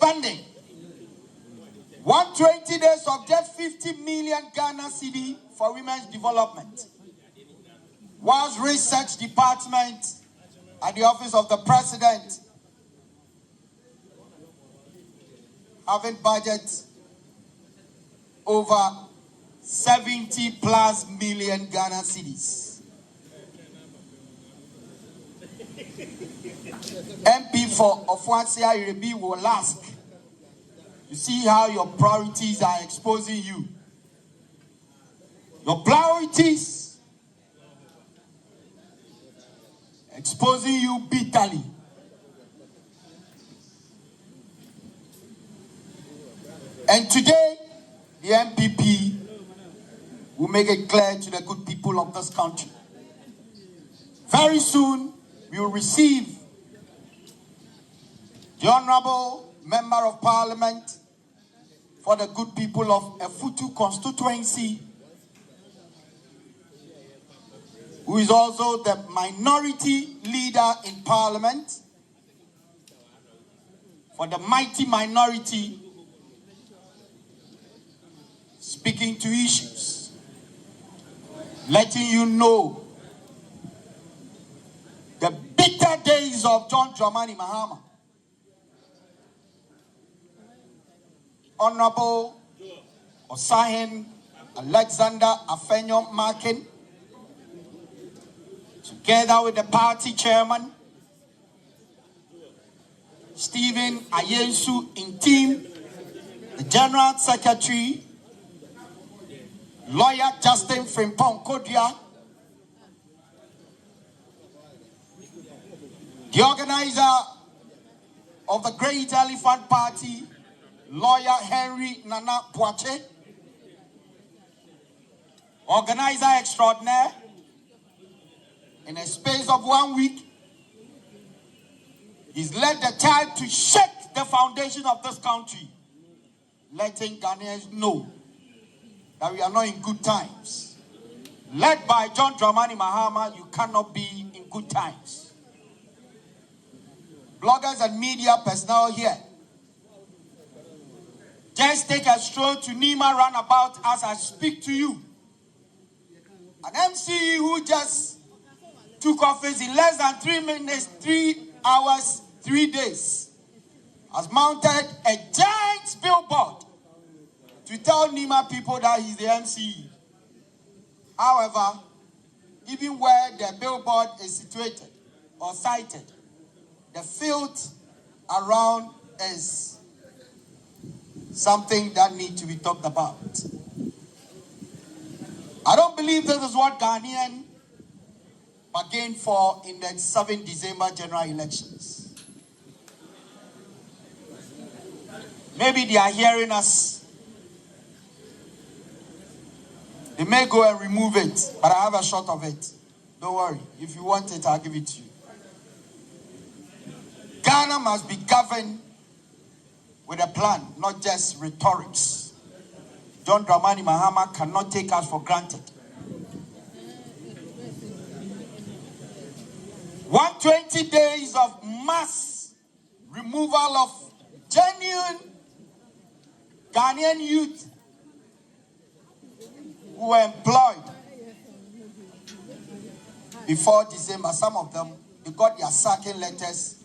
spending. 120 days of just 50 million Ghana cedi for women's development. Whilst research department at the office of the president having budget over 70 plus million Ghana cedis. MP for Ofuasia Irebi will ask, you see how your priorities are exposing you. Your priorities exposing you bitterly. And today, the MPP will make it clear to the good people of this country. Very soon, we will receive the Honorable Member of Parliament for the good people of Efutu constituency, who is also the minority leader in Parliament for the mighty minority, speaking to issues, letting you know the bitter days of John Dramani Mahama. Honorable Osahin Alexander Afenyo Markin, together with the party chairman, Stephen Ayensu Intim, the general secretary, lawyer Justin Frimpong Kodia, the organizer of the Great Elephant Party, lawyer Henry Nana Poache, organizer extraordinaire. In a space of 1 week, he's led the child to shake the foundation of this country, letting Ghanaians know that we are not in good times. Led by John Dramani Mahama, you cannot be in good times. Bloggers and media personnel here, just take a stroll to Nima roundabout as I speak to you. An MC who just took office in less than 3 minutes, 3 hours, 3 days, has mounted a giant billboard to tell Nima people that he's the MC. However, even where the billboard is situated or sited, the field around is something that needs to be talked about. I don't believe this is what Ghanaians bargained for in the 7th December general elections. Maybe they are hearing us. They may go and remove it, but I have a shot of it. Don't worry. If you want it, I'll give it to you. Ghana must be governed with a plan, not just rhetorics. John Dramani Mahama cannot take us for granted. 120 days of mass removal of genuine Ghanaian youth who were employed before December. Some of them, they got their sacking letters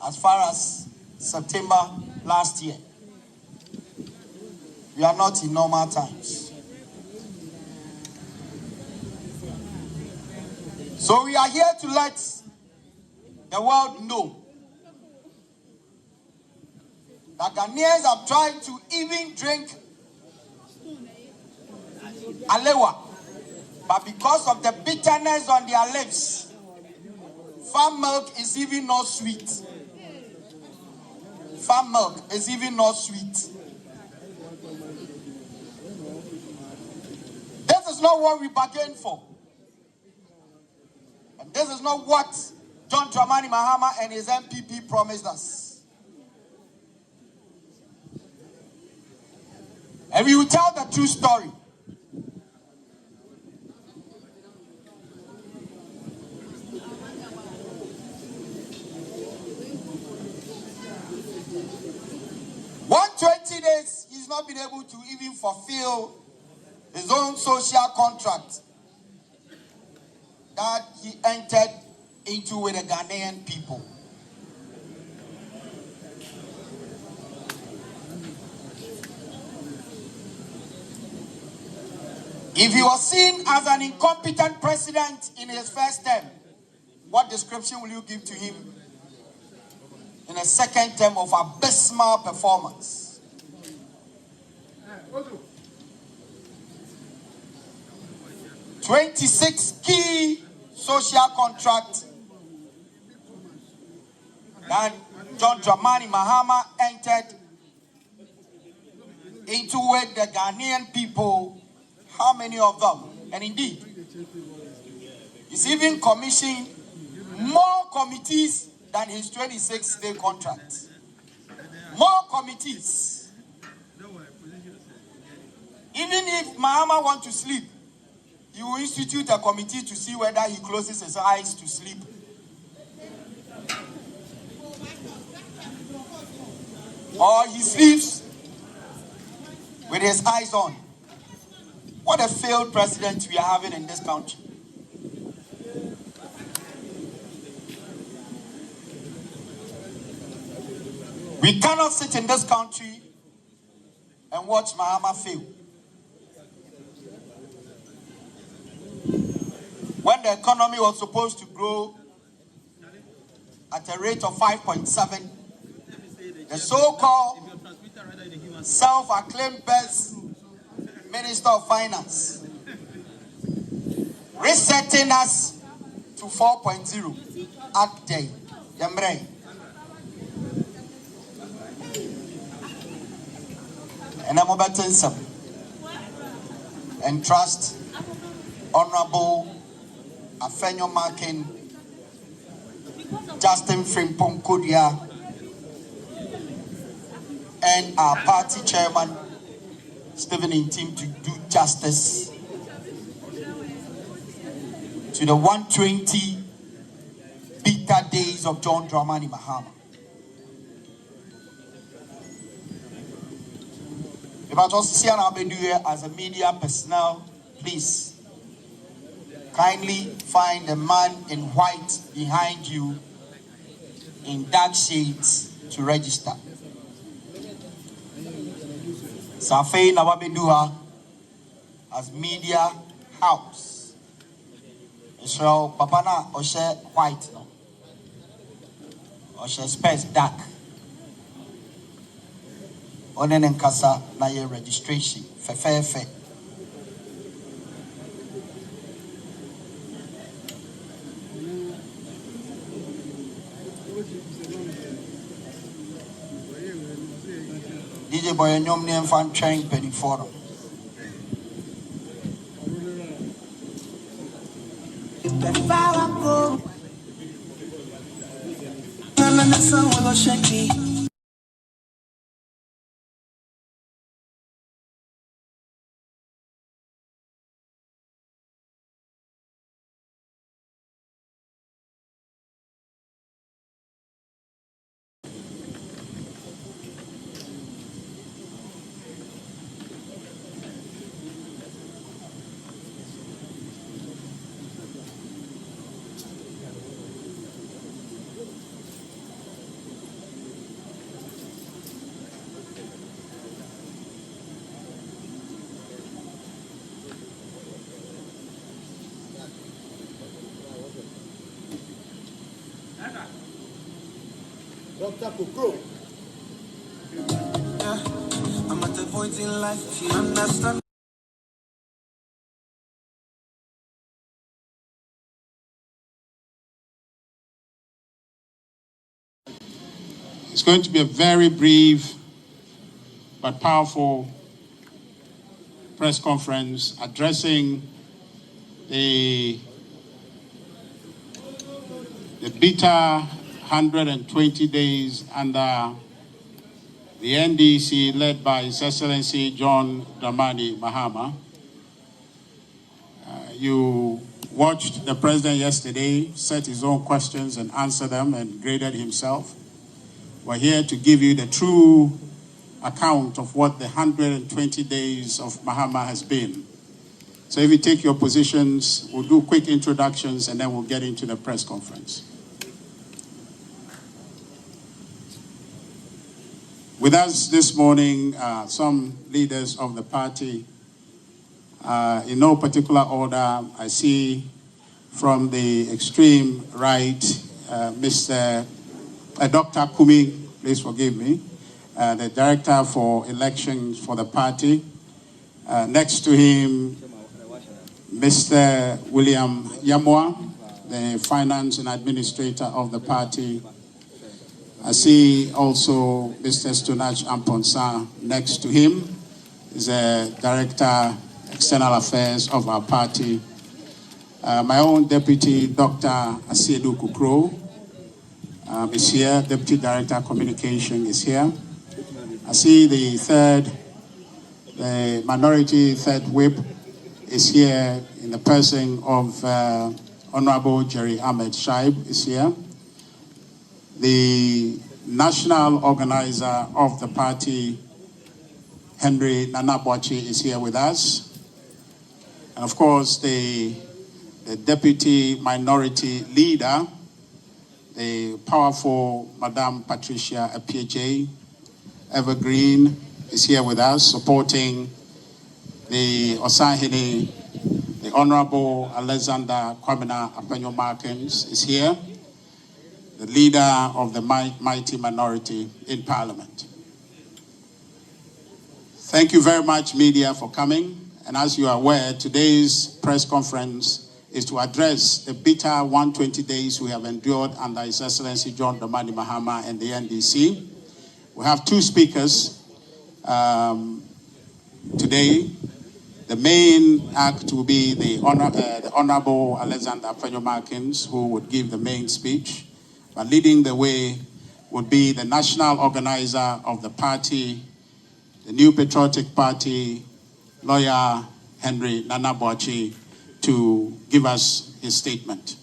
as far as September last year. We are not in normal times. So we are here to let the world know that Ghanaians have tried to even drink alewa, but because of the bitterness on their lips, farm milk is even not sweet. Farm milk is even not sweet. This is not what we bargained for. And this is not what John Dramani Mahama and his MPP promised us. And we will tell the true story. been able to even fulfill his own social contract that he entered into with the Ghanaian people. If he was seen as an incompetent president in his first term, what description will you give to him in a second term of abysmal performance? "26 key social contracts that John Dramani Mahama entered into with the Ghanaian people. How many of them?" And indeed, he's even commissioned more committees than his 26-day contract. More committees. Even if Mahama wants to sleep, he will institute a committee to see whether he closes his eyes to sleep. Or he sleeps with his eyes on. What a failed president we are having in this country. We cannot sit in this country and watch Mahama fail. When the economy was supposed to grow at a rate of 5.7, the so-called self-acclaimed best Minister of Finance resetting us to 4.0 at day. Yambre. And I'm about to some and trust Honorable Afenyo Markin, Justin Frimpong Kodia, and our party chairman Stephen Npp'S to do justice to the 120 bitter days of John Dramani Mahama. If I just see an Abedu as a media personnel, please kindly find the man in white behind you in dark shades to register. Safei Nawabedua as media house. So Papana Oshe white no. Oshe space dark. Onen and Kasa na ye registration. Fe. DJ boy nyom ne fan train penny forum. Dr. Kukro. I'm at a point in life, if you understand. It's going to be a very brief but powerful press conference addressing the bitter 120 days under the NDC led by His Excellency John Dramani Mahama. You watched the president yesterday, set his own questions and answer them and graded himself. We're here to give you the true account of what the 120 days of Mahama has been. So if you take your positions, we'll do quick introductions and then we'll get into the press conference. With us this morning, some leaders of the party. In no particular order, I see from the extreme right, Dr. Kumi, please forgive me, the Director for Elections for the party. Next to him, Mr. William Yamwa, the Finance and Administrator of the party. I see also Mr. Stonach Amponsa next to him, is the Director, External Affairs of our party. My own Deputy, Dr. Asiedu Kukro, is here. Deputy Director Communication is here. I see the minority third whip is here in the person of Honorable Jerry Ahmed Shaib is here. The national organizer of the party, Henry Nanabwachi, is here with us. And of course, the deputy minority leader, the powerful Madame Patricia Apieje Evergreen, is here with us, supporting the Osahini, the Honorable Alexander Kwamina Apenyo Markins is here, the leader of the mighty minority in Parliament. Thank you very much, media, for coming. And as you are aware, today's press conference is to address the bitter 120 days we have endured under His Excellency John Dramani Mahama and the NDC. We have two speakers today. The main act will be the Honorable Alexander Apenyo Markins, who would give the main speech. But leading the way would be the national organizer of the party, the New Patriotic Party, Lawyer Henry Nanabwachi, to give us his statement.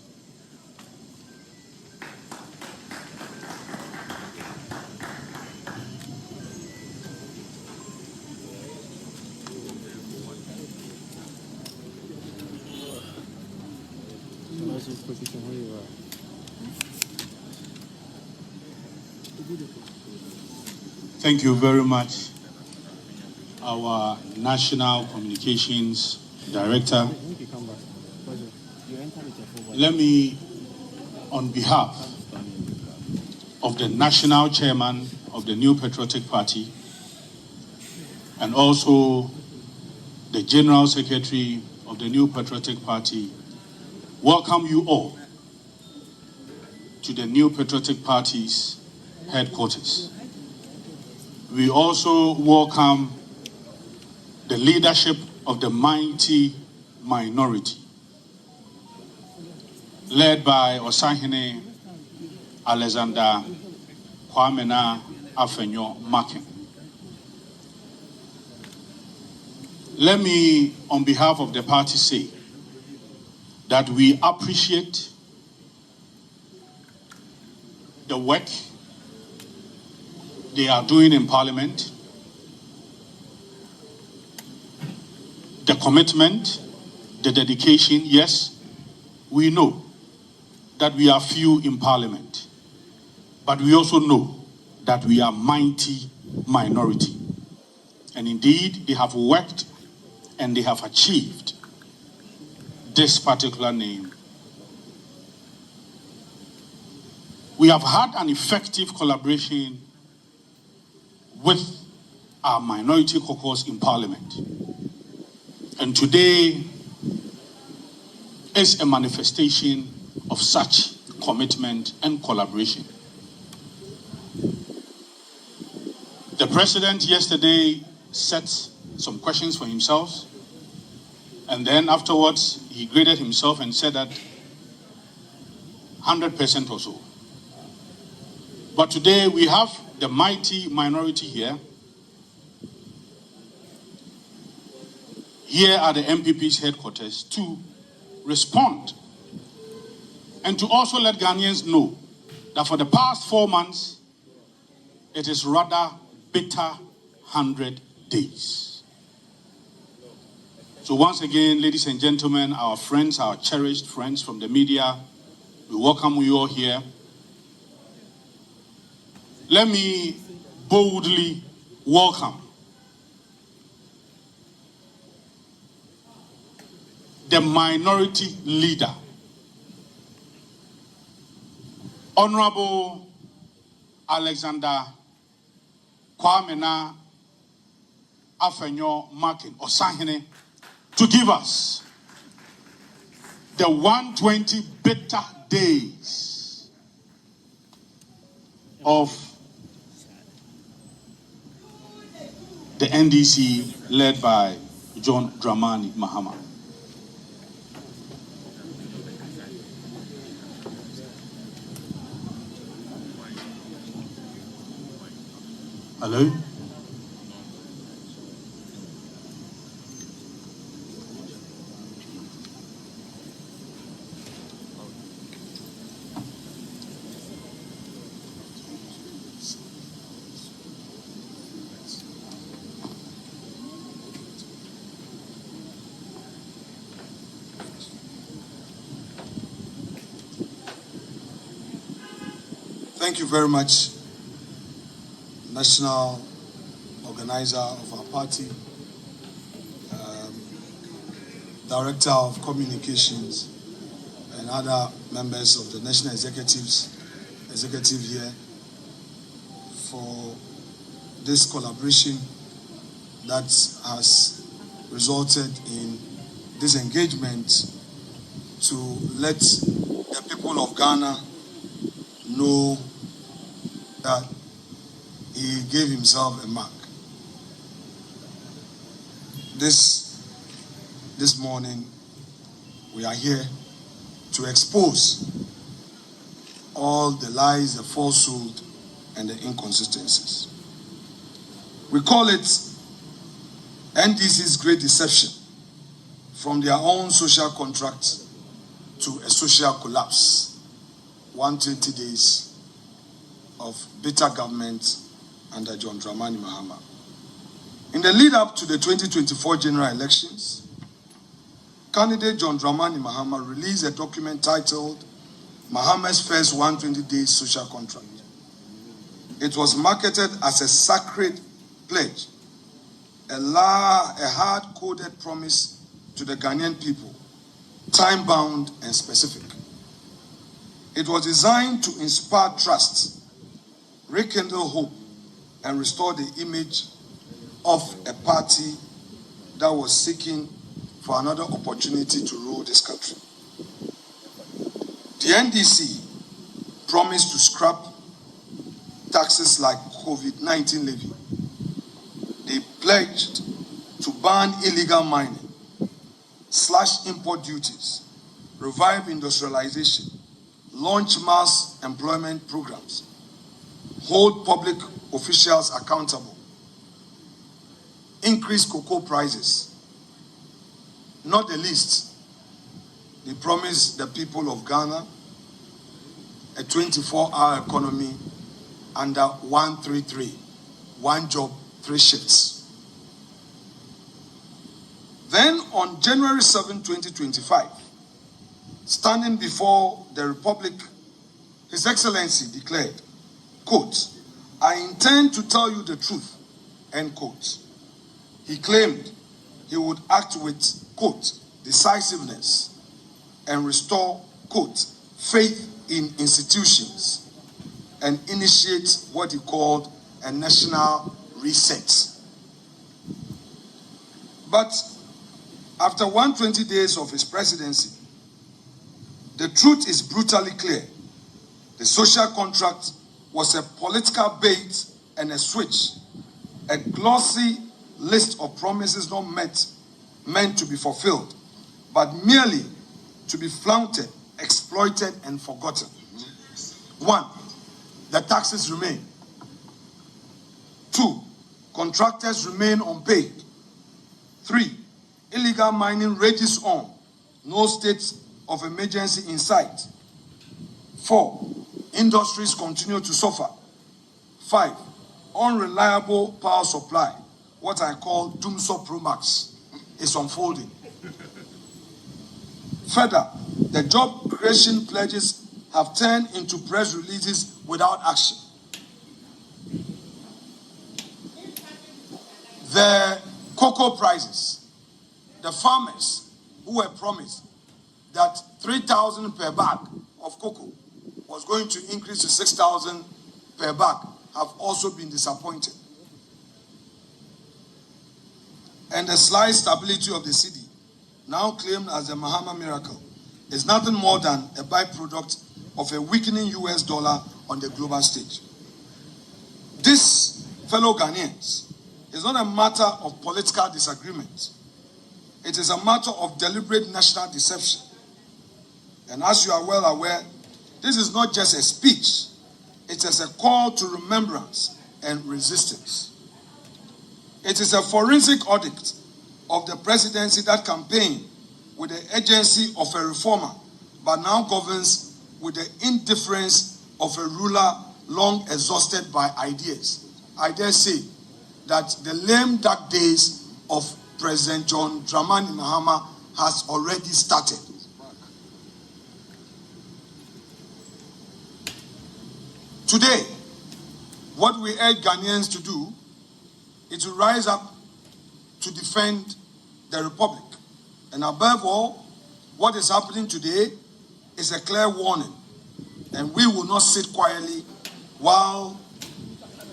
Thank you very much, our National Communications Director. Let me, on behalf of the National Chairman of the New Patriotic Party and also the General Secretary of the New Patriotic Party, welcome you all to the New Patriotic Party's headquarters. We also welcome the leadership of the mighty minority, led by Osahene Alexander Kwamina Afenyo Markin. Let me, on behalf of the party, say that we appreciate the work they are doing in Parliament, the commitment, the dedication. Yes, we know that we are few in Parliament, but we also know that we are mighty minority. And indeed, they have worked and they have achieved this particular name. We have had an effective collaboration with our minority caucus in Parliament. And today is a manifestation of such commitment and collaboration. The President yesterday set some questions for himself, and then afterwards he graded himself and said that 100% or so. But today we have the mighty minority here. Here are the Npp'S headquarters to respond and to also let Ghanaians know that for the past 4 months, it is rather bitter 100 days. So once again, ladies and gentlemen, our friends, our cherished friends from the media, we welcome you all here. Let me boldly welcome the minority leader, Honorable Alexander Kwamena Afenyo Markin Osahene, to give us the 120 better days of the NDC led by John Dramani Mahama. Hello? Thank you very much, national organizer of our party, director of communications, and other members of the national executive here for this collaboration that has resulted in this engagement to let the people of Ghana know that he gave himself a mark. This morning, we are here to expose all the lies, the falsehood, and the inconsistencies. We call it NDC's Great Deception, from their own social contract to a social collapse. 120 days of bitter government under John Dramani Mahama. In the lead up to the 2024 general elections, candidate John Dramani Mahama released a document titled Mahama's First 120 Days Social Contract. It was marketed as a sacred pledge, a hard-coded promise to the Ghanaian people, time-bound and specific. It was designed to inspire trust, rekindle hope, and restore the image of a party that was seeking for another opportunity to rule this country. The NDC promised to scrap taxes like COVID-19 levy. They pledged to ban illegal mining, slash import duties, revive industrialization, launch mass employment programs, hold public officials accountable, increase cocoa prices. Not the least, they promised the people of Ghana a 24-hour economy under 133, one job, 3 shifts. Then on January 7, 2025, standing before the Republic, His Excellency declared, quote, "I intend to tell you the truth," end quote. He claimed he would act with, quote, "decisiveness and restore," quote, "faith in institutions and initiate what he called a national reset." But after 120 days of his presidency, the truth is brutally clear. The social contract was a political bait and a switch, a glossy list of promises not meant to be fulfilled, but merely to be flaunted, exploited, and forgotten. 1, the taxes remain. 2, contractors remain unpaid. 3, illegal mining rages on, no state of emergency in sight. 4, industries continue to suffer. 5, unreliable power supply, what I call Doomsday Pro Max, is unfolding. Further, the job creation pledges have turned into press releases without action. The cocoa prices, the farmers who were promised that 3,000 per bag of cocoa was going to increase to 6,000 per bag, have also been disappointed. And the slight stability of the cedi, now claimed as the Mahama miracle, is nothing more than a byproduct of a weakening US dollar on the global stage. This, fellow Ghanaians, is not a matter of political disagreement. It is a matter of deliberate national deception. And as you are well aware, this is not just a speech. It is a call to remembrance and resistance. It is a forensic audit of the presidency that campaigned with the agency of a reformer, but now governs with the indifference of a ruler long exhausted by ideas. I dare say that the lame dark days of President John Dramani Mahama has already started. Today, what we urge Ghanaians to do is to rise up to defend the Republic. And above all, what is happening today is a clear warning. And we will not sit quietly while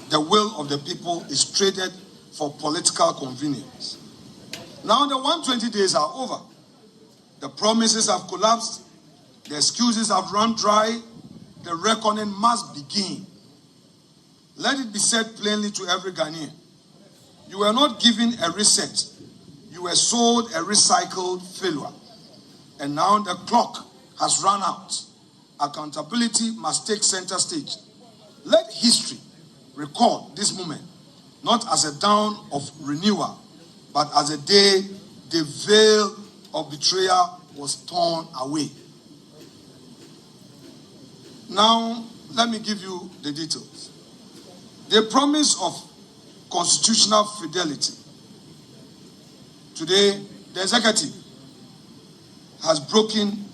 the will of the people is traded for political convenience. Now the 120 days are over. The promises have collapsed. The excuses have run dry. The reckoning must begin. Let it be said plainly to every Ghanaian. You were not given a reset. You were sold a recycled failure. And now the clock has run out. Accountability must take center stage. Let history record this moment, not as a dawn of renewal, but as a day the veil of betrayal was torn away. Now, let me give you the details. The promise of constitutional fidelity. Today, the executive has broken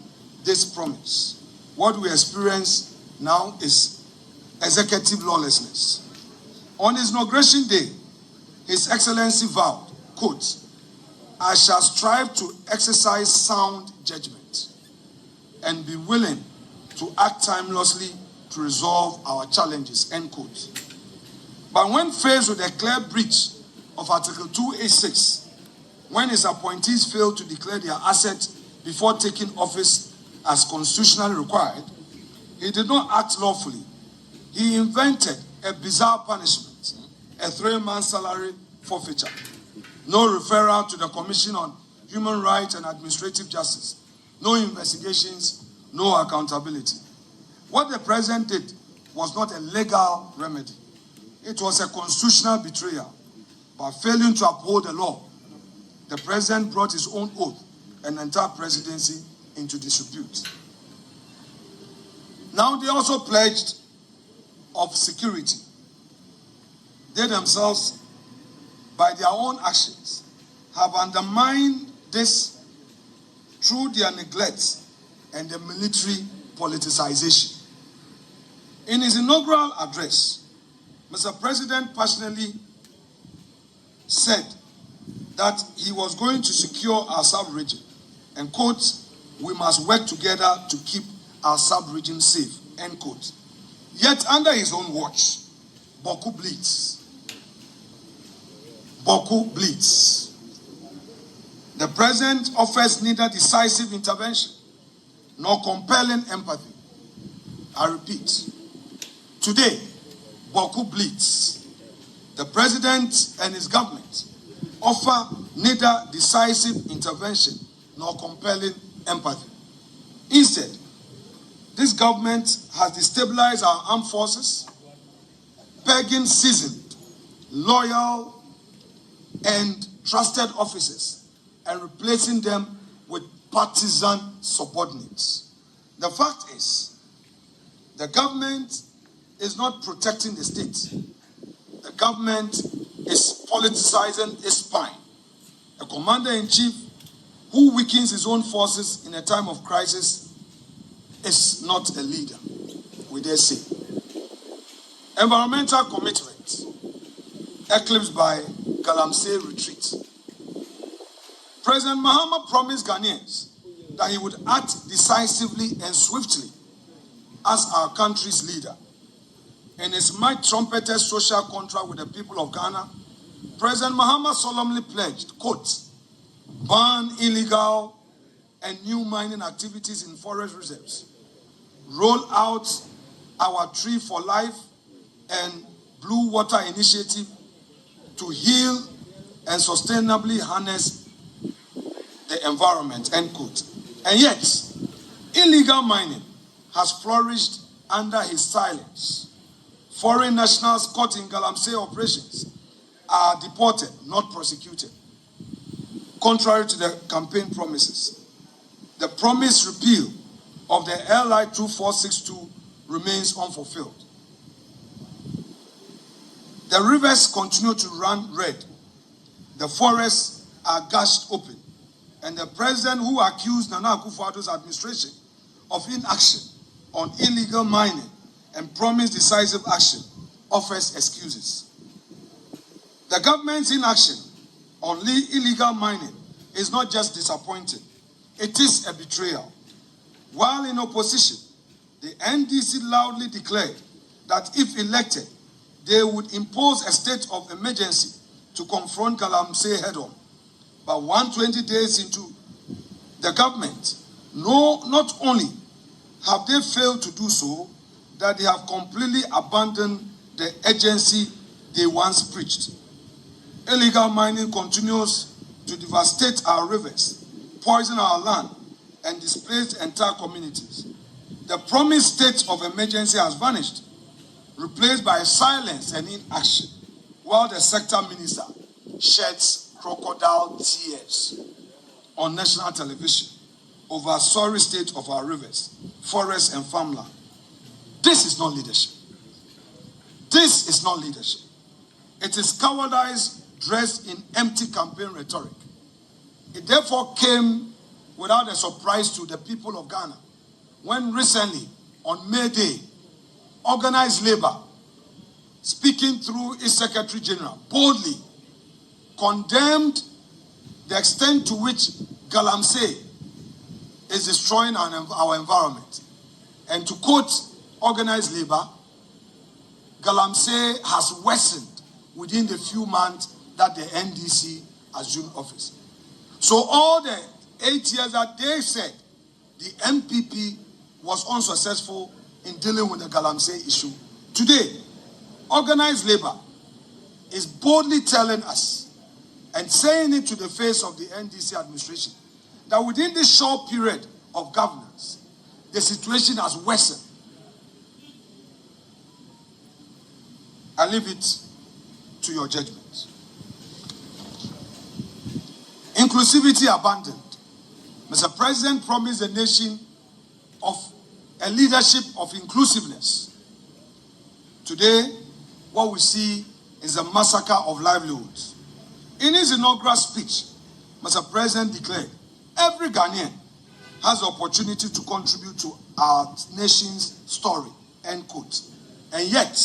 this promise. What we experience now is executive lawlessness. On his inauguration day, His Excellency vowed, quote, "I shall strive to exercise sound judgment and be willing to act timelessly to resolve our challenges," end quote. But when faced with a clear breach of Article 286, when his appointees failed to declare their assets before taking office as constitutionally required, he did not act lawfully. He invented a bizarre punishment, a 3-month salary forfeiture, no referral to the Commission on Human Rights and Administrative Justice, no investigations, no accountability. What the president did was not a legal remedy. It was a constitutional betrayal. By failing to uphold the law, the president brought his own oath and the entire presidency into disrepute. Now they also pledged of security. They themselves, by their own actions, have undermined this through their neglect and the military politicization. In his inaugural address, Mr. President passionately said that he was going to secure our sub-region and, quote, "We must work together to keep our sub-region safe," end quote. Yet under his own watch, Boku bleeds. Boku bleeds. The president offers neither decisive intervention nor compelling empathy. I repeat, today, Boku bleeds. The president and his government offer neither decisive intervention nor compelling empathy. Instead, this government has destabilized our armed forces, pegging seasoned, loyal, and trusted officers and replacing them with partisan subordinates. The fact is, the government is not protecting the state. the government is politicizing its spine. A commander-in-chief who weakens his own forces in a time of crisis is not a leader, we dare say. Environmental commitment eclipsed by Galamsey retreat. President Mahama promised Ghanaians that he would act decisively and swiftly as our country's leader. In his might-trumpeted social contract with the people of Ghana, President Mahama solemnly pledged, quote, ban illegal and new mining activities in forest reserves, roll out our Tree for Life and Blue Water Initiative to heal and sustainably harness the environment, end quote. And yet, illegal mining has flourished under his silence. Foreign nationals caught in Galamsey operations are deported, not prosecuted. Contrary to the campaign promises, the promised repeal of the LI 2462 remains unfulfilled. The rivers continue to run red. The forests are gashed open. And the president who accused Nana Akufo-Addo's administration of inaction on illegal mining and promised decisive action offers excuses. The government's inaction on illegal mining is not just disappointing, it is a betrayal. While in opposition, the NDC loudly declared that if elected, they would impose a state of emergency to confront Galamsey head-on. But 120 days into the government, not only have they failed to do so, that they have completely abandoned the agency they once preached. Illegal mining continues to devastate our rivers, poison our land, and displace entire communities. The promised state of emergency has vanished, replaced by silence and inaction, while the sector minister sheds crocodile tears on national television over a sorry state of our rivers, forests, and farmland. This is not leadership. This is not leadership. It is cowardice dressed in empty campaign rhetoric. It therefore came without a surprise to the people of Ghana when recently, on May Day, organized labor, speaking through its Secretary General, boldly condemned the extent to which Galamsey is destroying our environment. And to quote organized labor, Galamsey has worsened within the few months that the NDC assumed office. So all the 8 years that they said the MPP was unsuccessful in dealing with the Galamsey issue, today, organized labor is boldly telling us and saying it to the face of the NDC administration that within this short period of governance, the situation has worsened. I leave it to your judgment. Inclusivity abandoned. Mr. President promised the nation of a leadership of inclusiveness. Today, what we see is a massacre of livelihoods. In his inaugural speech, Mr. President declared, every Ghanaian has the opportunity to contribute to our nation's story, end quote. And yet,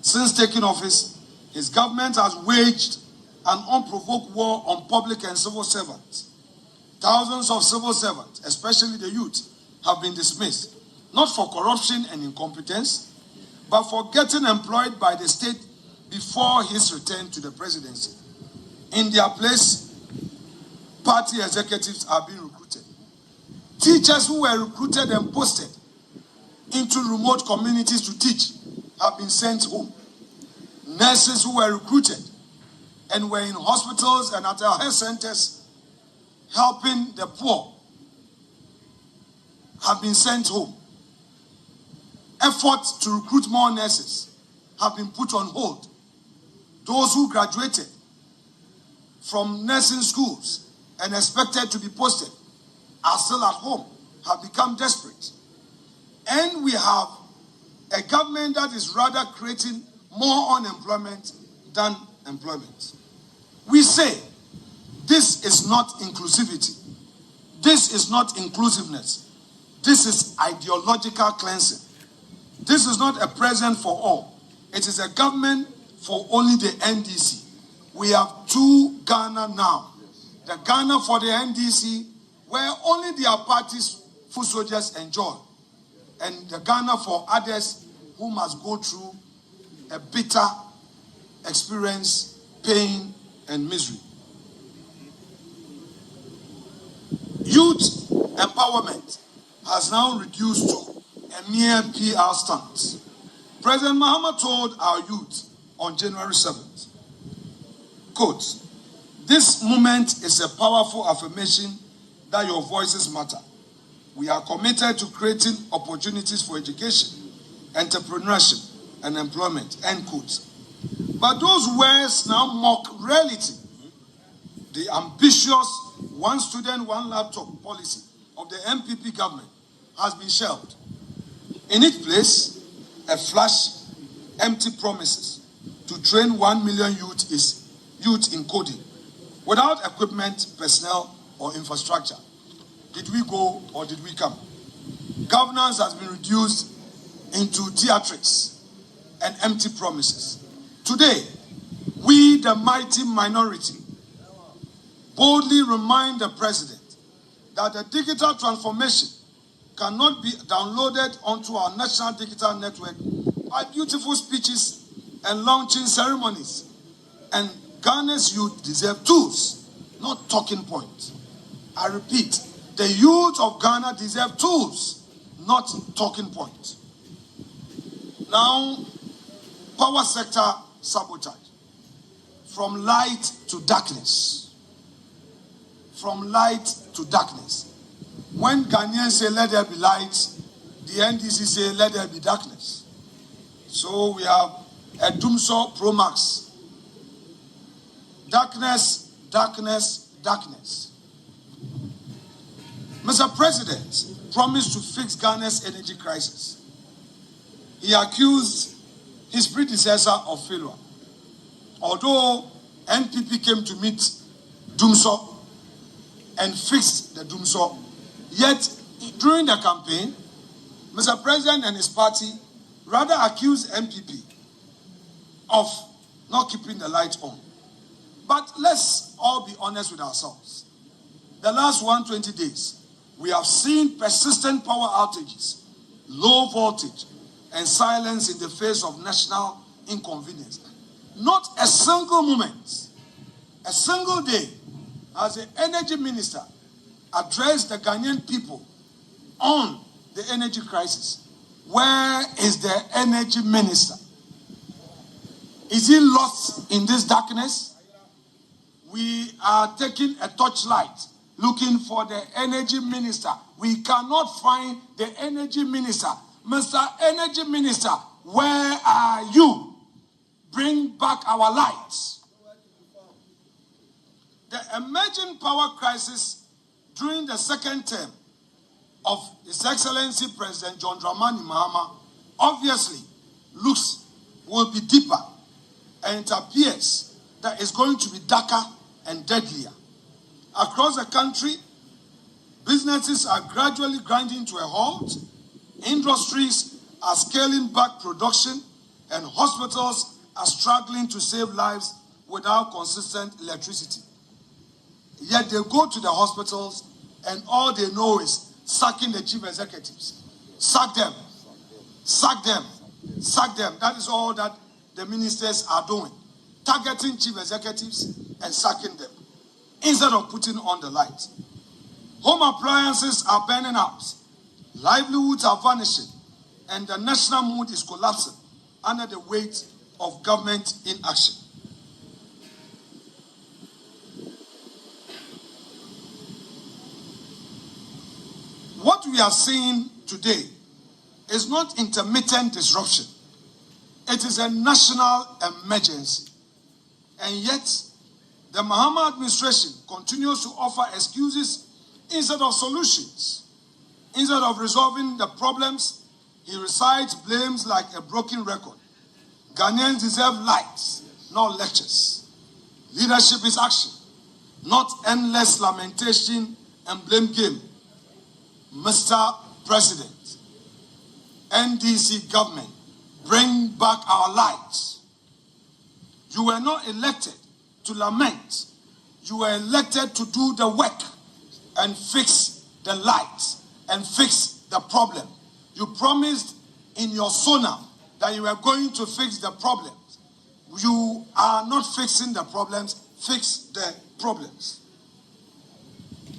since taking office, his government has waged an unprovoked war on public and civil servants. Thousands of civil servants, especially the youth, have been dismissed, not for corruption and incompetence, but for getting employed by the state before his return to the presidency. In their place, party executives are being recruited. Teachers who were recruited and posted into remote communities to teach have been sent home. Nurses who were recruited and were in hospitals and at our health centers helping the poor have been sent home. Efforts to recruit more nurses have been put on hold. Those who graduated from nursing schools and expected to be posted are still at home, have become desperate. And we have a government that is rather creating more unemployment than employment. We say this is not inclusivity. This is not inclusiveness. This is ideological cleansing. This is not a present for all. It is a government for only the NDC. We have two Ghana now. The Ghana for the NDC, where only their party's foot soldiers enjoy. And the Ghana for others who must go through a bitter experience, pain, and misery. Youth empowerment has now reduced to a mere PR stunt. President Mahama told our youth on January 7th, quote, "This moment is a powerful affirmation that your voices matter. We are committed to creating opportunities for education, entrepreneurship, and employment," end quote. But those words now mock reality. The ambitious one student, one laptop policy of the NPP government has been shelved. In its place, a flash, empty promises to train 1 million youth in coding without equipment, personnel, or infrastructure. Did we go or did we come? Governance has been reduced into theatrics and empty promises. Today, we, the mighty minority, boldly remind the president that the digital transformation cannot be downloaded onto our national digital network by beautiful speeches and launching ceremonies. And Ghana's youth deserve tools, not talking points. I repeat, the youth of Ghana deserve tools, not talking points. Now, power sector sabotage. From light to darkness. From light to darkness. When Ghanaians say, "Let there be light," the NDC say, "Let there be darkness." So we have a Doomsaw Pro Max. Darkness, darkness, darkness. Mr. President promised to fix Ghana's energy crisis. He accused his predecessor of failure. Although NPP came to meet Doomsaw and fixed the Doomsaw, yet during the campaign, Mr. President and his party rather accused NPP of not keeping the lights on. But let's all be honest with ourselves. The last 120 days, we have seen persistent power outages, low voltage, and silence in the face of national inconvenience. Not a single moment, a single day, has the energy minister addressed the Ghanaian people on the energy crisis. Where is the energy minister? Is he lost in this darkness? We are taking a torchlight looking for the energy minister. We cannot find the energy minister. Mr. Energy Minister, where are you? Bring back our lights. The emerging power crisis during the second term of His Excellency President John Dramani Mahama obviously will be deeper, and it appears that it's going to be darker and deadlier. Across the country, businesses are gradually grinding to a halt, industries are scaling back production, and hospitals are struggling to save lives without consistent electricity. Yet they go to the hospitals and all they know is sacking the chief executives. Sack them. Sack them. Sack them. That is all that the ministers are doing. Targeting chief executives and sacking them instead of putting on the light. Home appliances are burning out. Livelihoods are vanishing. And the national mood is collapsing under the weight of government inaction. What we are seeing today is not intermittent disruption. It is a national emergency. And yet, the Mahama administration continues to offer excuses instead of solutions. Instead of resolving the problems, he recites blames like a broken record. Ghanaians deserve lights, not lectures. Leadership is action, not endless lamentation and blame game. Mr. President, NDC government, bring back our lights. You were not elected to lament. You were elected to do the work and fix the lights and fix the problem. You promised in your sonar that you were going to fix the problems. You are not fixing the problems. Fix the problems.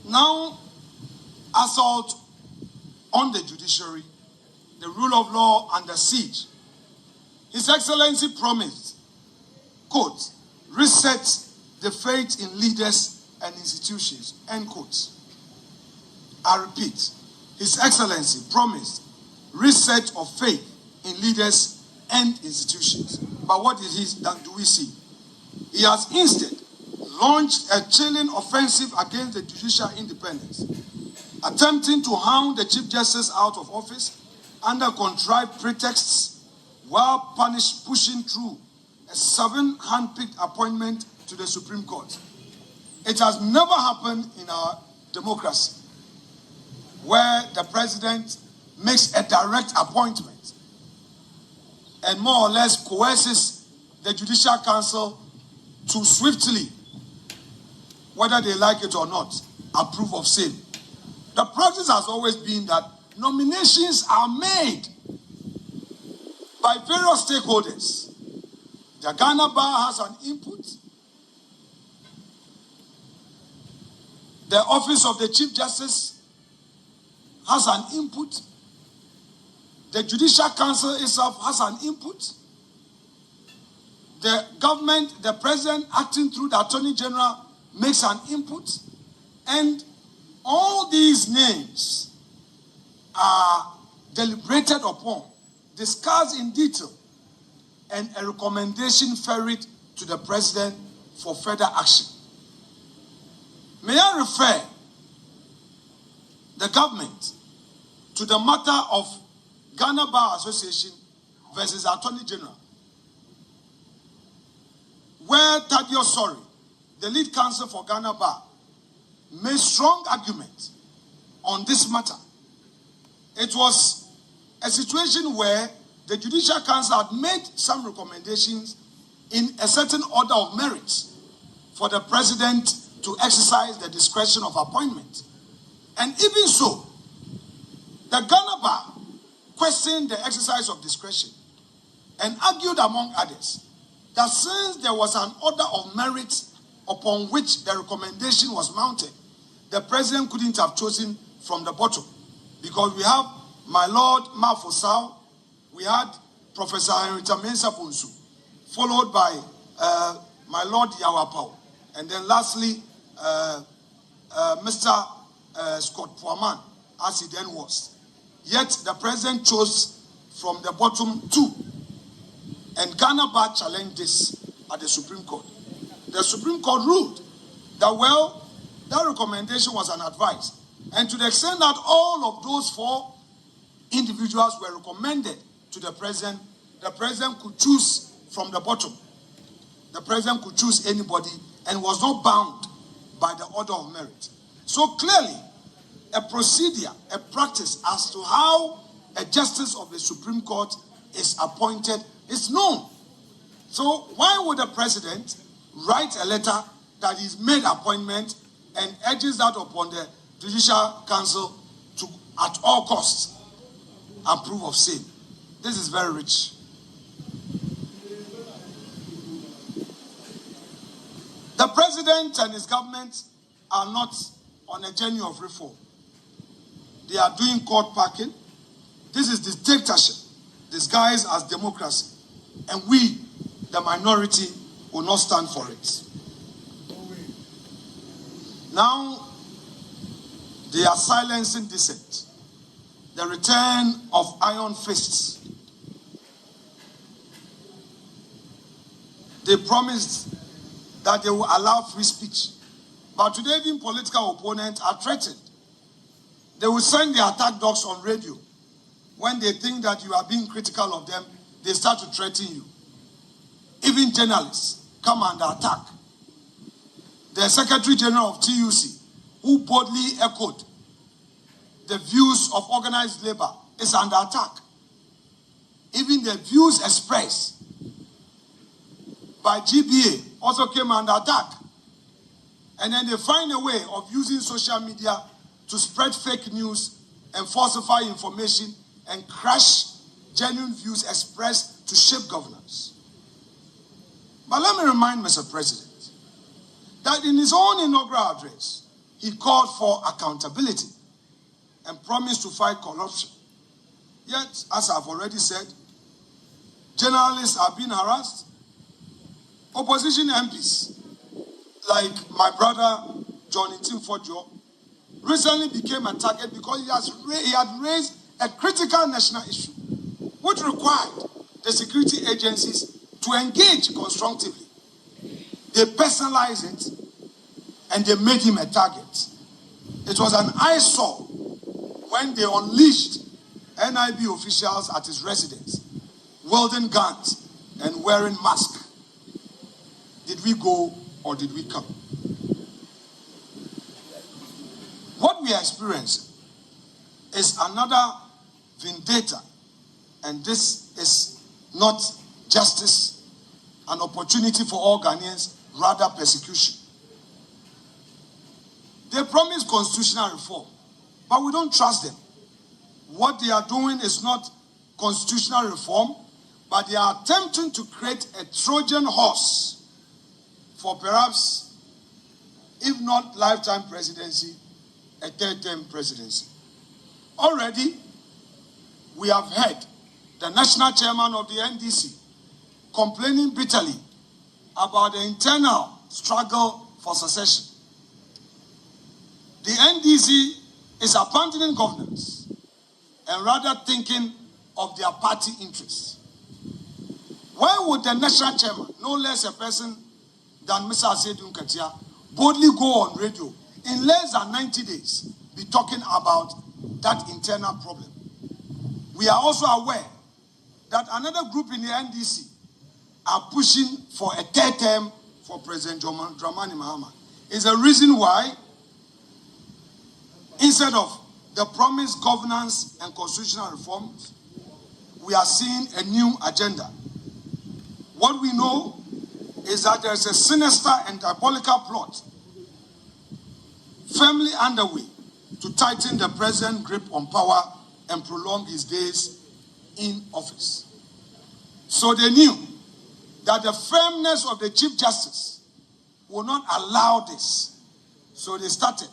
Now, assault on the judiciary, the rule of law under siege. His Excellency promised, quote, reset the faith in leaders and institutions, end quote. I repeat, His Excellency promised reset of faith in leaders and institutions. But what do we see? He has instead launched a chilling offensive against the judicial independence, attempting to hound the Chief Justice out of office under contrived pretexts while pushing through a 7 hand-picked appointment to the Supreme Court. It has never happened in our democracy where the president makes a direct appointment and more or less coerces the Judicial Council to swiftly, whether they like it or not, approve of same. The practice has always been that nominations are made by various stakeholders. The Ghana Bar has an input. The Office of the Chief Justice has an input. The Judicial Council itself has an input. The government, the president acting through the Attorney General makes an input. And all these names are deliberated upon, discussed in detail, and a recommendation ferried to the president for further action. May I refer the government to the matter of Ghana Bar Association versus Attorney General, where Tadio Sori, the lead counsel for Ghana Bar, made strong arguments on this matter. It was a situation where the Judicial Council had made some recommendations in a certain order of merit for the president to exercise the discretion of appointment. And even so, the Ghana Bar questioned the exercise of discretion and argued, among others, that since there was an order of merit upon which the recommendation was mounted, the president couldn't have chosen from the bottom, because we have my Lord Mafosao, we had Professor Henrietta Mensah Ponsu, followed by my Lord Yawapao, and then lastly, Mr. Scott Puaman, as he then was. Yet the president chose from the bottom 2, and Ghana Bar challenged this at the Supreme Court. The Supreme Court ruled that, well, that recommendation was an advice. And to the extent that all of those 4 individuals were recommended to the president could choose from the bottom. The president could choose anybody and was not bound by the order of merit. So clearly, a procedure, a practice as to how a justice of the Supreme Court is appointed is known. So why would the president write a letter that is made appointment and urges that upon the Judicial Council to, at all costs, approve of same? This is very rich. The president and his government are not on a journey of reform. They are doing court packing. This is dictatorship disguised as democracy. And we, the minority, will not stand for it. Now, they are silencing dissent. The return of iron fists. They promised that they will allow free speech. But today, even political opponents are threatened. They will send their attack dogs on radio. When they think that you are being critical of them, they start to threaten you. Even journalists. come under attack. The Secretary General of TUC, who boldly echoed the views of organized labor, is under attack. Even the views expressed by GBA also came under attack. And then they find a way of using social media to spread fake news and falsify information and crush genuine views expressed to shape governance. But let me remind Mr. President that in his own inaugural address, he called for accountability and promised to fight corruption. Yet, as I've already said, journalists are being harassed. Opposition MPs, like my brother Johnny Timfordjo, recently became a target because he had raised a critical national issue, which required the security agencies to engage constructively. They personalized it and they made him a target. It was an eyesore when they unleashed NIB officials at his residence, wielding guns and wearing masks. Did we go or did we come? What we are experiencing is another vendetta, and this is not justice, an opportunity for all Ghanaians, rather persecution. They promise constitutional reform, but we don't trust them. What they are doing is not constitutional reform, but they are attempting to create a Trojan horse for perhaps, if not lifetime presidency, a third-term presidency. Already, we have heard the national chairman of the NDC complaining bitterly about the internal struggle for succession. The NDC is abandoning governance and rather thinking of their party interests. Why would the national chairman, no less a person than Mr. Asedun Katia, boldly go on radio in less than 90 days be talking about that internal problem? We are also aware that another group in the NDC are pushing for a third term for President Dramani Mahama. Is the reason why, instead of the promised governance and constitutional reforms, we are seeing a new agenda. What we know is that there is a sinister and diabolical plot firmly underway to tighten the president's grip on power and prolong his days in office. So they knew that the firmness of the Chief Justice will not allow this. So they started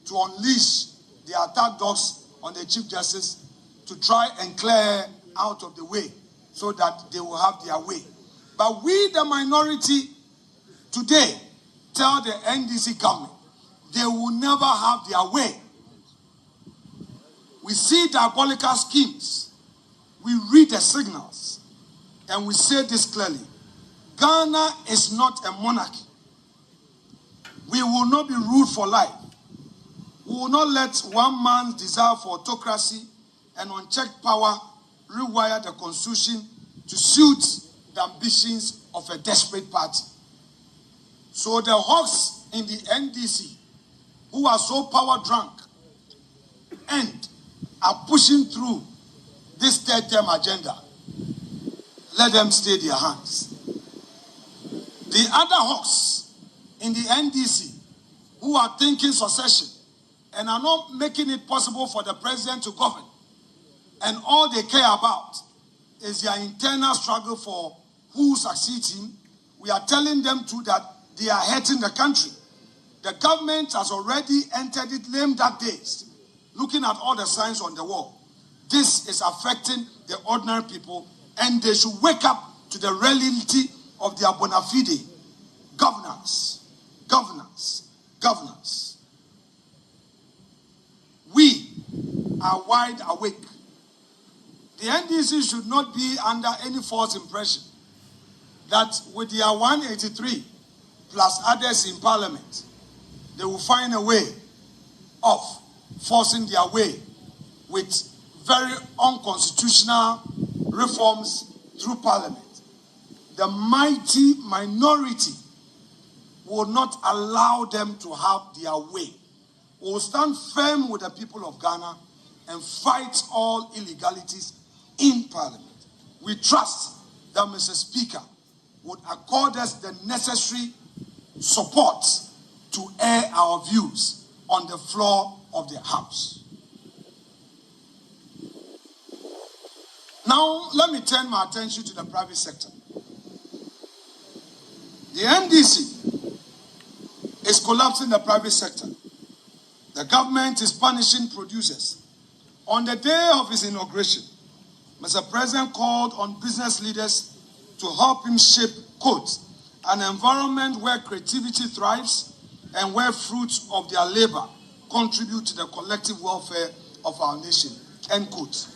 to unleash the attack dogs on the Chief Justice to try and clear out of the way so that they will have their way. But we, the minority, today tell the NDC government they will never have their way. We see diabolical schemes. We read the signals. And we say this clearly. Ghana is not a monarchy. We will not be ruled for life. We will not let one man's desire for autocracy and unchecked power rewire the constitution to suit the ambitions of a desperate party. So the hawks in the NDC, who are so power drunk and are pushing through this third-term agenda, let them stay their hands. The other hawks in the NDC, who are thinking succession and are not making it possible for the president to govern, and all they care about is their internal struggle for who succeeds him, we are telling them too that they are hurting the country. The government has already entered it lame duck days, looking at all the signs on the wall. This is affecting the ordinary people, and they should wake up to the reality of their bona fide governance. Governance. Governance. We are wide awake. The NDC should not be under any false impression that with their 183 plus others in parliament, they will find a way of forcing their way with very unconstitutional reforms through parliament. the mighty minority will not allow them to have their way. We will stand firm with the people of Ghana and fight all illegalities in Parliament. We trust that Mr. Speaker would accord us the necessary support to air our views on the floor of the House. Now, let me turn my attention to the private sector. The NDC is collapsing the private sector. The government is punishing producers. On the day of his inauguration, Mr. President called on business leaders to help him shape, quote, an environment where creativity thrives and where fruits of their labor contribute to the collective welfare of our nation, end quote.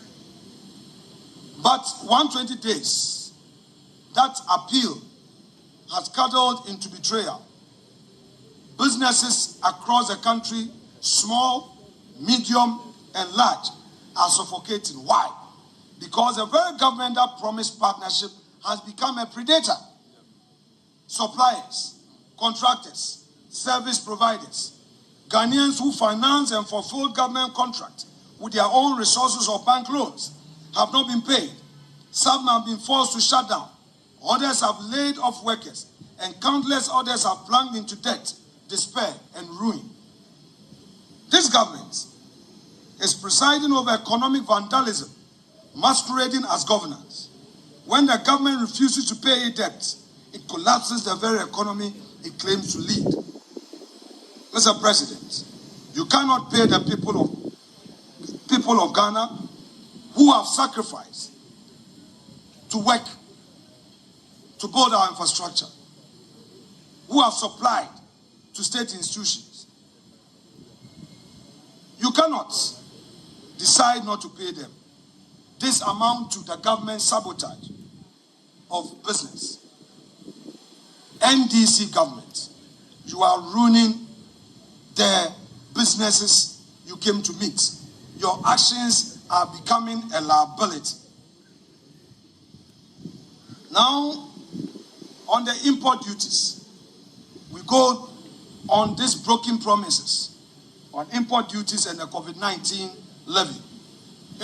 But 120 days, that appeal has cuddled into betrayal. Businesses across the country, small, medium, and large, are suffocating. Why? Because the very government that promised partnership has become a predator. Suppliers, contractors, service providers, Ghanaians who finance and fulfill government contracts with their own resources or bank loans have not been paid. Some have been forced to shut down. Others have laid off workers, and countless others have plunged into debt, despair, and ruin. This government is presiding over economic vandalism, masquerading as governance. When the government refuses to pay its debts, it collapses the very economy it claims to lead. Mr. President, you cannot pay the people of Ghana who have sacrificed to work, to build our infrastructure, who have supplied to state institutions. You cannot decide not to pay them. This amounts to the government sabotage of business. NDC government, you are ruining the businesses you came to meet. Your actions are becoming a liability. Now, on the import duties, we go on these broken promises on import duties and the COVID-19 levy.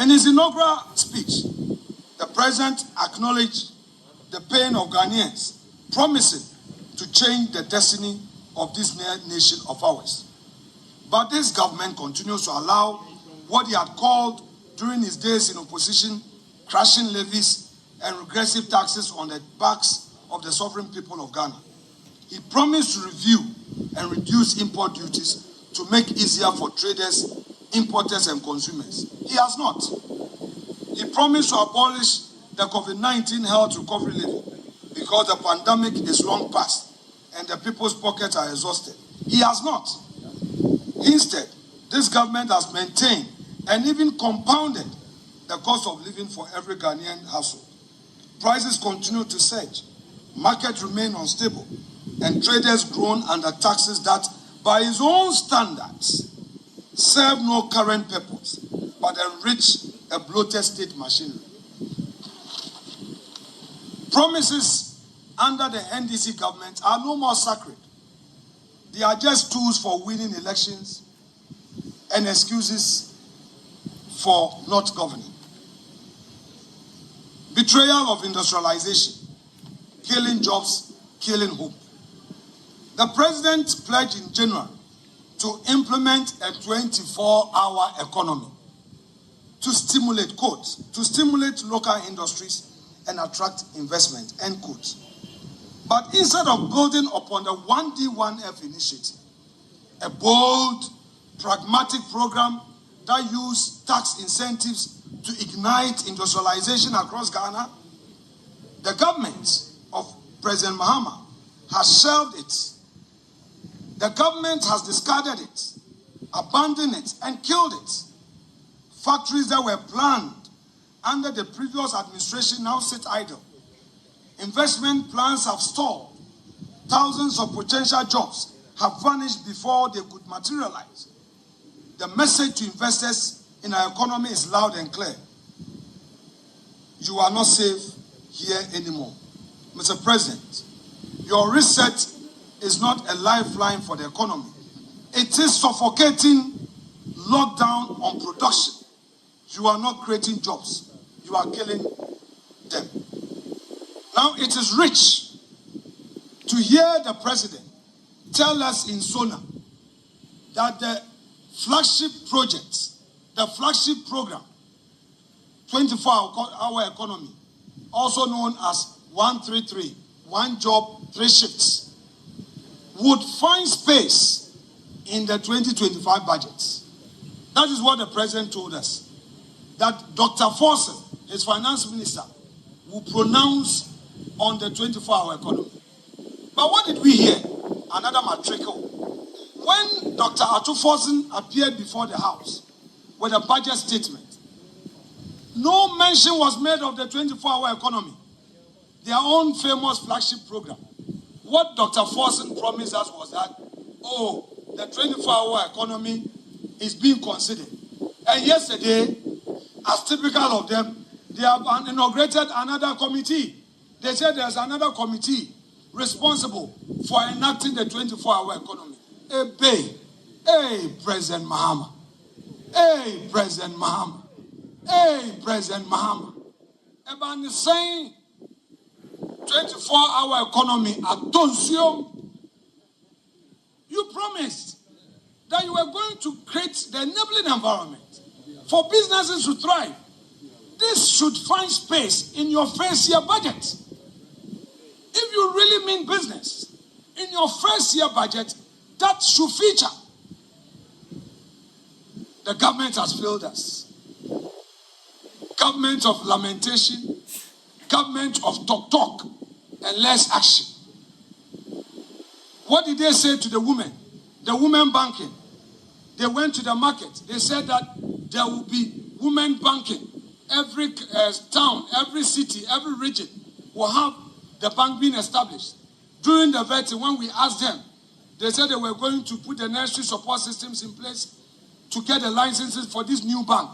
In his inaugural speech, the president acknowledged the pain of Ghanaians, promising to change the destiny of this nation of ours. But this government continues to allow what he had called during his days in opposition, crashing levies and regressive taxes on the backs of the sovereign people of Ghana. He promised to review and reduce import duties to make it easier for traders, importers, and consumers. He has not. He promised to abolish the COVID-19 health recovery levy because the pandemic is long past and the people's pockets are exhausted. He has not. Instead, this government has maintained and even compounded the cost of living for every Ghanaian household. Prices continue to surge, markets remain unstable, and traders groan under taxes that, by his own standards, serve no current purpose, but enrich a bloated state machinery. Promises under the NDC government are no more sacred. They are just tools for winning elections and excuses for not governing. Betrayal of industrialization, killing jobs, killing hope. The president pledged in January to implement a 24-hour economy to stimulate, quote, to stimulate local industries and attract investment, end quote. But instead of building upon the 1D1F initiative, a bold, pragmatic program that used tax incentives to ignite industrialization across Ghana, the government of President Mahama has shelved it. The government has discarded it, abandoned it, and killed it. Factories that were planned under the previous administration now sit idle. Investment plans have stalled. Thousands of potential jobs have vanished before they could materialize. The message to investors in our economy is loud and clear. You are not safe here anymore. Mr. President, your reset is not a lifeline for the economy. It is suffocating lockdown on production. You are not creating jobs. You are killing them. Now it is rich to hear the president tell us in Sona that the flagship project, the flagship program, 24-hour economy, also known as 133, one job, 3 shifts, would find space in the 2025 budget. That is what the president told us. That Dr. Forsen, his finance minister, will pronounce on the 24-hour economy. But what did we hear? Another matricle. When Dr. Atu Forsen appeared before the House with a budget statement, no mention was made of the 24-hour economy, their own famous flagship program. What Dr. Forsen promised us was that, the 24-hour economy is being considered. And yesterday, as typical of them, they have inaugurated another committee. They said there's another committee responsible for enacting the 24-hour economy. Hey, President Mahama. Hey, President Mahama. Hey, President Mahama. About the same 24-hour economy at Tonsium, you promised that you were going to create the enabling environment for businesses to thrive. This should find space in your first year budget. If you really mean business, in your first year budget, that should feature. The government has failed us. Government of lamentation, government of talk, and less action. What did they say to the women? The women banking. They went to the market. They said that there will be women banking. Every town, every city, every region will have the bank being established. During the vetting, when we asked them, they said they were going to put the necessary support systems in place to get the licenses for this new bank.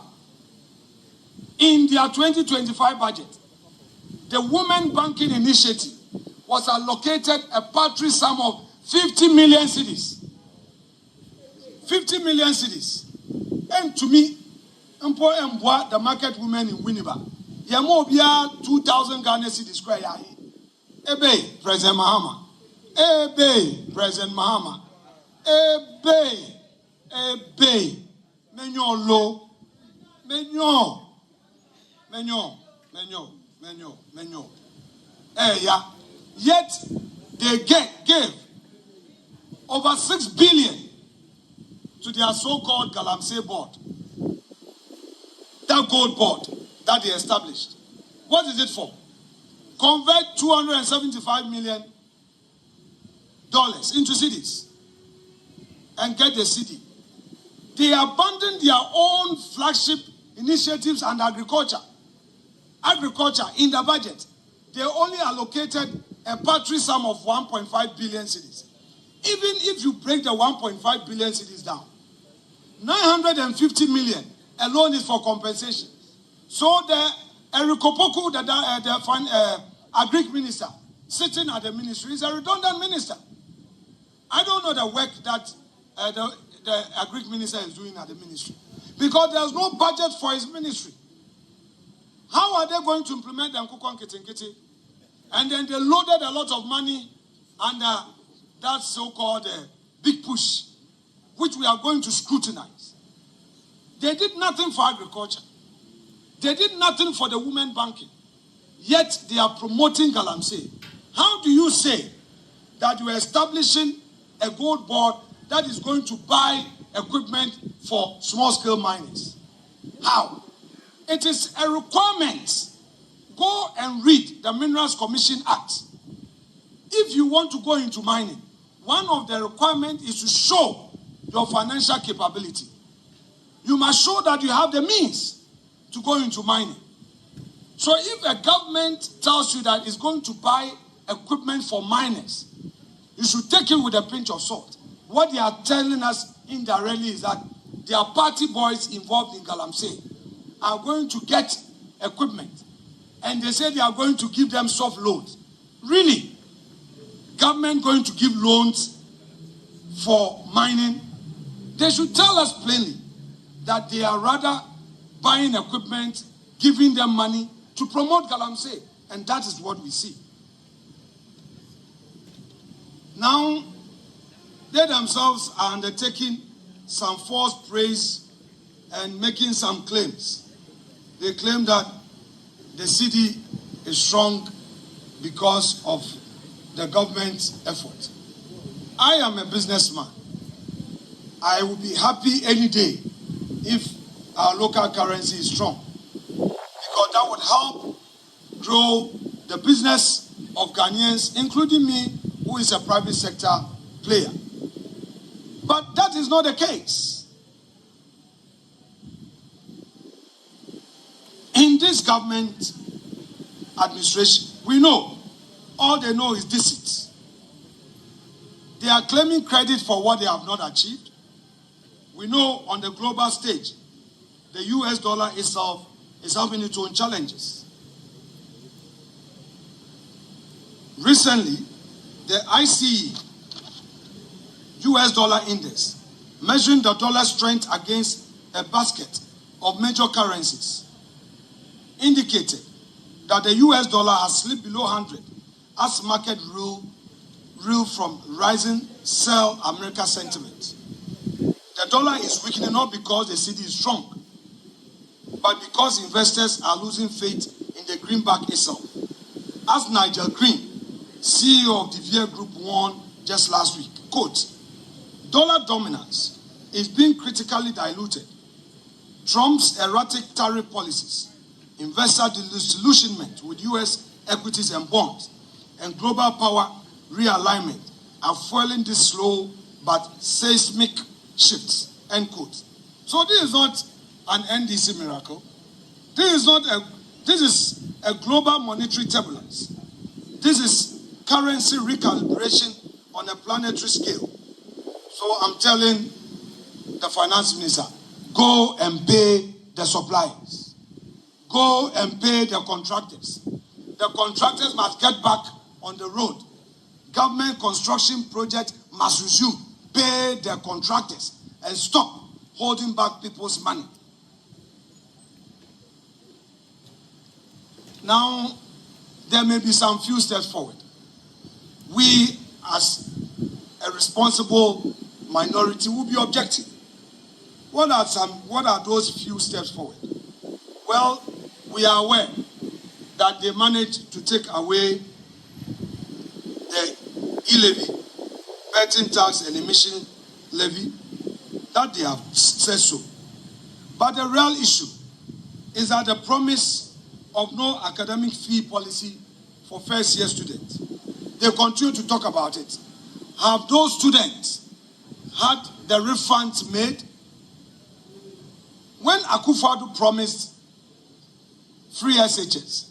In their 2025 budget, the Women Banking Initiative was allocated a paltry sum of 50 million cedis. 50 million cedis. And to me, the market women in Winneba, Yamobia 2,000 Ghana cedis square. Ebe, President Mahama. Ebe, President Mahama. Ebe. Menyo low. Menyo. Yeah. Yet they gave over 6 billion to their so-called Galamsey board. That gold board that they established. What is it for? Convert $275 million into cedis and get the cedi. They abandoned their own flagship initiatives and agriculture in the budget. They only allocated a paltry sum of 1.5 billion cedis. Even if you break the 1.5 billion cedis down, 950 million alone is for compensation. So the Erikopoku, the Agric minister, sitting at the ministry, is a redundant minister. I don't know the work that the Agric minister is doing at the ministry, because there's no budget for his ministry. How are they going to implement the Nkukon Kitinkiti? And then they loaded a lot of money under that so-called big push, which we are going to scrutinize. They did nothing for agriculture. They did nothing for the women banking. Yet they are promoting Galamsey. How do you say that you are establishing a gold board that is going to buy equipment for small-scale miners? How? It is a requirement. Go and read the Minerals Commission Act. If you want to go into mining, one of the requirements is to show your financial capability. You must show that you have the means to go into mining. So if a government tells you that it's going to buy equipment for miners, you should take it with a pinch of salt. What they are telling us indirectly is that their party boys involved in Galamsey are going to get equipment. And they say they are going to give them soft loans. really government going to give loans for mining? They should tell us plainly that they are rather buying equipment, giving them money to promote Galamsey, and that is what we see. Now, they themselves are undertaking some false praise and making some claims. They claim that the city is strong because of the government's effort. I am a businessman. I will be happy any day if our local currency is strong, because that would help grow the business of Ghanaians, including me, who is a private sector player. But that is not the case. In this government administration, we know all they know is deceit. They are claiming credit for what they have not achieved. We know on the global stage, the US dollar itself is having its own challenges. Recently, the ICE US dollar index, measuring the dollar strength against a basket of major currencies, indicated that the US dollar has slipped below 100 as market rule from rising sell America sentiment. The dollar is weakening not because the cedi is strong, but because investors are losing faith in the greenback itself. As Nigel Green, CEO of the VIA Group, warned just last week, quote, "Dollar dominance is being critically diluted. Trump's erratic tariff policies, investor disillusionment with US equities and bonds, and global power realignment are fueling this slow but seismic shifts," end quote. So this is not an NDC miracle. This is a global monetary turbulence. This is currency recalibration on a planetary scale. So I'm telling the finance minister, go and pay the suppliers. Go and pay the contractors. The contractors must get back on the road. Government construction project must resume. Pay the contractors and stop holding back people's money. Now, there may be some few steps forward. We, as a responsible minority, will be objecting. What are those few steps forward? Well, we are aware that they managed to take away the e-levy, betting tax and emission levy, that they have said so. But the real issue is that the promise of no academic fee policy for first-year students, they continue to talk about it. Have those students had the refunds made? When Akufo-Addo promised free SHS,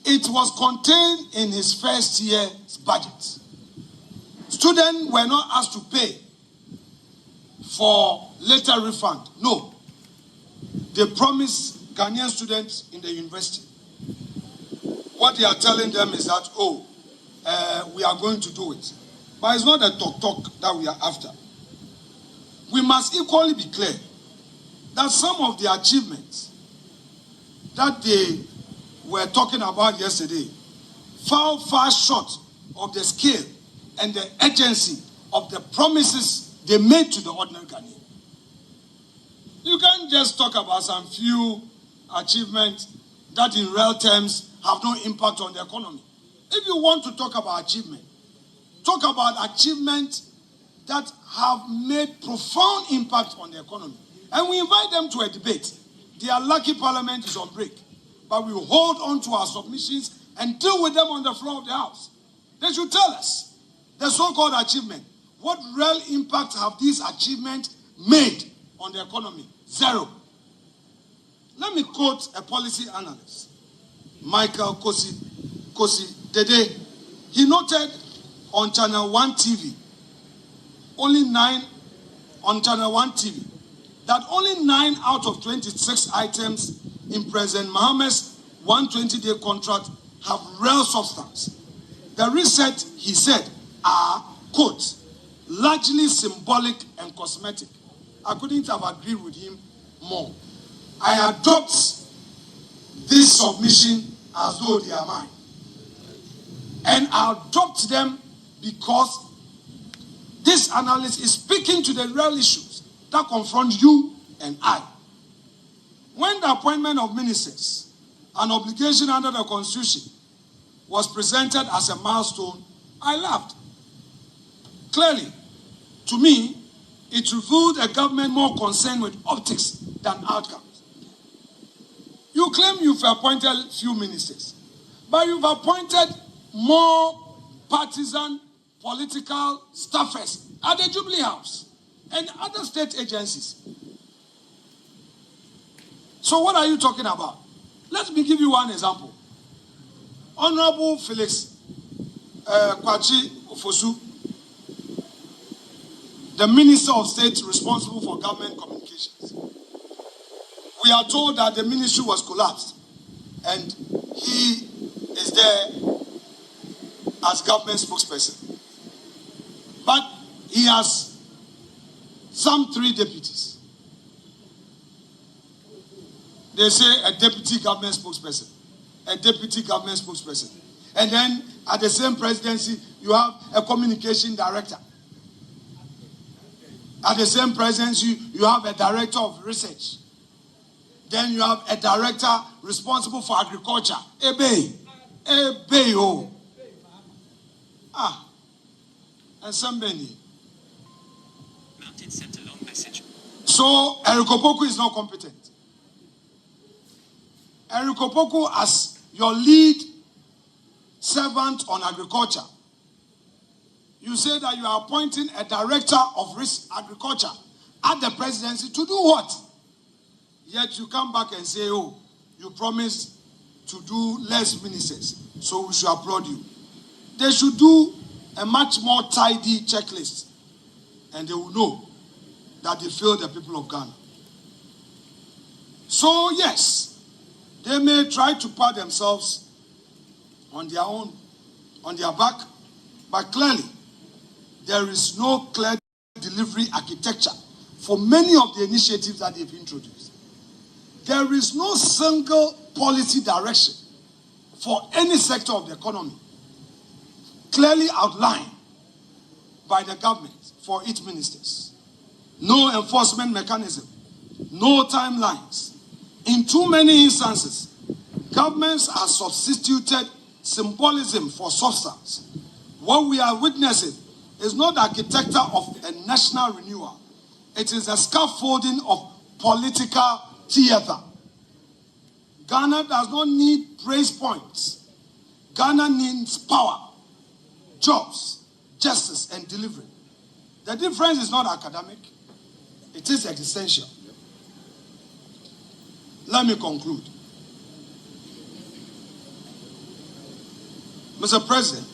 it was contained in his first year's budget. Students were not asked to pay for later refund. No. They promised Ghanaian students in the university. What they are telling them is that, we are going to do it. But it's not a talk that we are after. We must equally be clear that some of the achievements that they were talking about yesterday fall far short of the scale and the urgency of the promises they made to the ordinary Ghanaian. You can't just talk about some few achievements that in real terms have no impact on the economy. If you want to talk about achievement, talk about achievements that have made profound impact on the economy. And we invite them to a debate. Their lucky parliament is on break. But we will hold on to our submissions and deal with them on the floor of the House. They should tell us the so-called achievement. What real impact have these achievements made on the economy? Zero. Let me quote a policy analyst, Michael Kosi Dede. He noted on Channel 1 TV, that only 9 out of 26 items in President Mahama's 120-day contract have real substance. The reset, he said, are, quote, largely symbolic and cosmetic. I couldn't have agreed with him more. I adopt this submission as though they are mine. And I adopt them because this analysis is speaking to the real issues that confront you and I. When the appointment of ministers, an obligation under the Constitution, was presented as a milestone, I laughed. Clearly, to me, it revealed a government more concerned with optics than outcomes. You claim you've appointed few ministers, but you've appointed more partisan political staffers at the Jubilee House and other state agencies. So what are you talking about? Let me give you one example. Honorable Felix Kwachi Ofosu, the Minister of State responsible for government communications. We are told that the ministry was collapsed and he is there as government spokesperson. But he has some 3 deputies. They say a deputy government spokesperson, a deputy government spokesperson. And then at the same presidency, you have a communication director. At the same presidency, you have a director of research. Then you have a director responsible for agriculture. Ebe. And somebody. Mounted sent a long message. So Erikopoku is not competent. Erikopoku, as your lead servant on agriculture, you say that you are appointing a director of agriculture at the presidency to do what? Yet you come back and say, oh, you promised to do less ministers, so we should applaud you. They should do a much more tidy checklist, and they will know that they failed the people of Ghana. So yes, they may try to pat themselves on their own, on their back, but clearly there is no clear delivery architecture for many of the initiatives that they've introduced. There is no single policy direction for any sector of the economy clearly outlined by the government for its ministers. No enforcement mechanism, no timelines. In too many instances, governments have substituted symbolism for substance. What we are witnessing is not the architecture of a national renewal. It is a scaffolding of political theater. Ghana does not need praise points. Ghana needs power, jobs, justice, and delivery. The difference is not academic. It is existential. Let me conclude. Mr. President,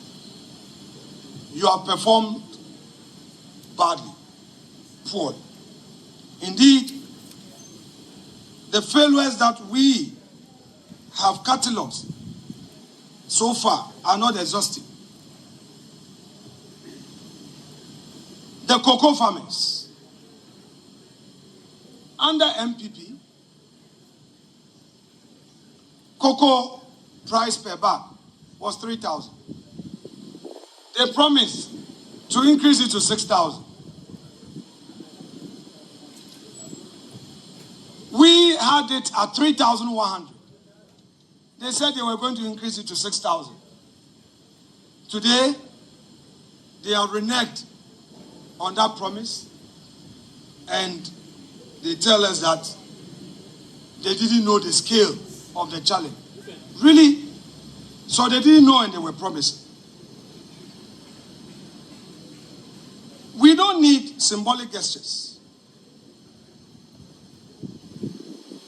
you have performed badly, poorly. Indeed, the failures that we have catalogued so far are not exhaustive. The cocoa farmers under MPP, cocoa price per bag was 3,000. They promised to increase it to 6,000. We had it at 3,100. They said they were going to increase it to 6,000. Today, they have reneged on that promise, and they tell us that they didn't know the scale of the challenge. Really? So they didn't know and they were promising. We don't need symbolic gestures.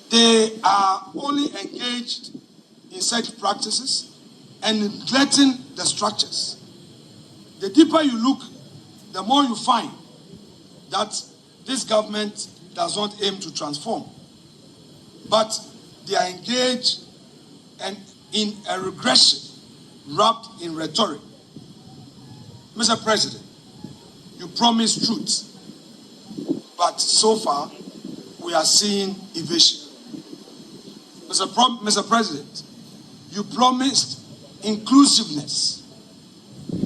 They are only engaged in such practices and neglecting the structures. The deeper you look, the more you find that this government does not aim to transform, but they are engaged and in a regression wrapped in rhetoric Mr. President, you promised truth, but so far we are seeing evasion. Mr. President, you promised inclusiveness.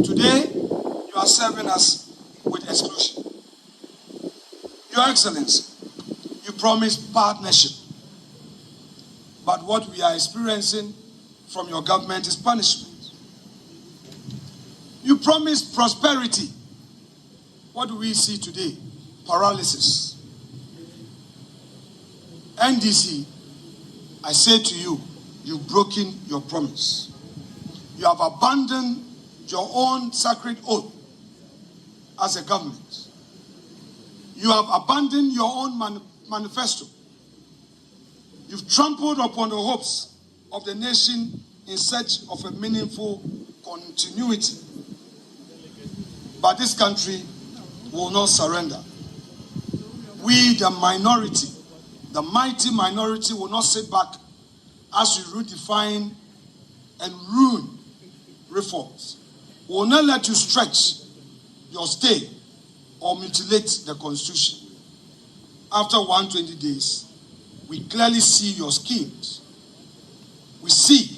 Today, you are serving us with exclusion. Your Excellency, you promised partnership. But what we are experiencing from your government is punishment. You promised prosperity. What do we see today? Paralysis. NDC, I say to you, you've broken your promise. You have abandoned your own sacred oath as a government. You have abandoned your own manifesto. You've trampled upon the hopes of the nation in search of a meaningful continuity. But this country will not surrender. We, the minority, the mighty minority, will not sit back as we redefine and ruin reforms. We will not let you stretch your stay or mutilate the Constitution. After 120 days, we clearly see your schemes. We see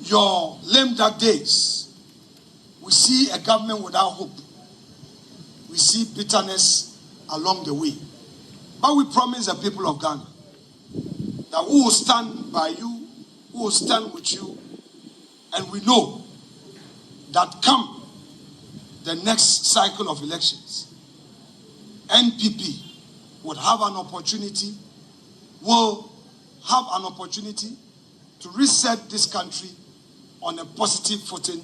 your lame duck days. We see a government without hope. We see bitterness along the way. But we promise the people of Ghana that we will stand by you, we will stand with you, and we know that come the next cycle of elections, NPP will have an opportunity to reset this country on a positive footing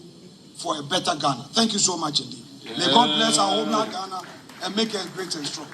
for a better Ghana. Thank you so much indeed. May God bless our homeland Ghana and make us great and strong.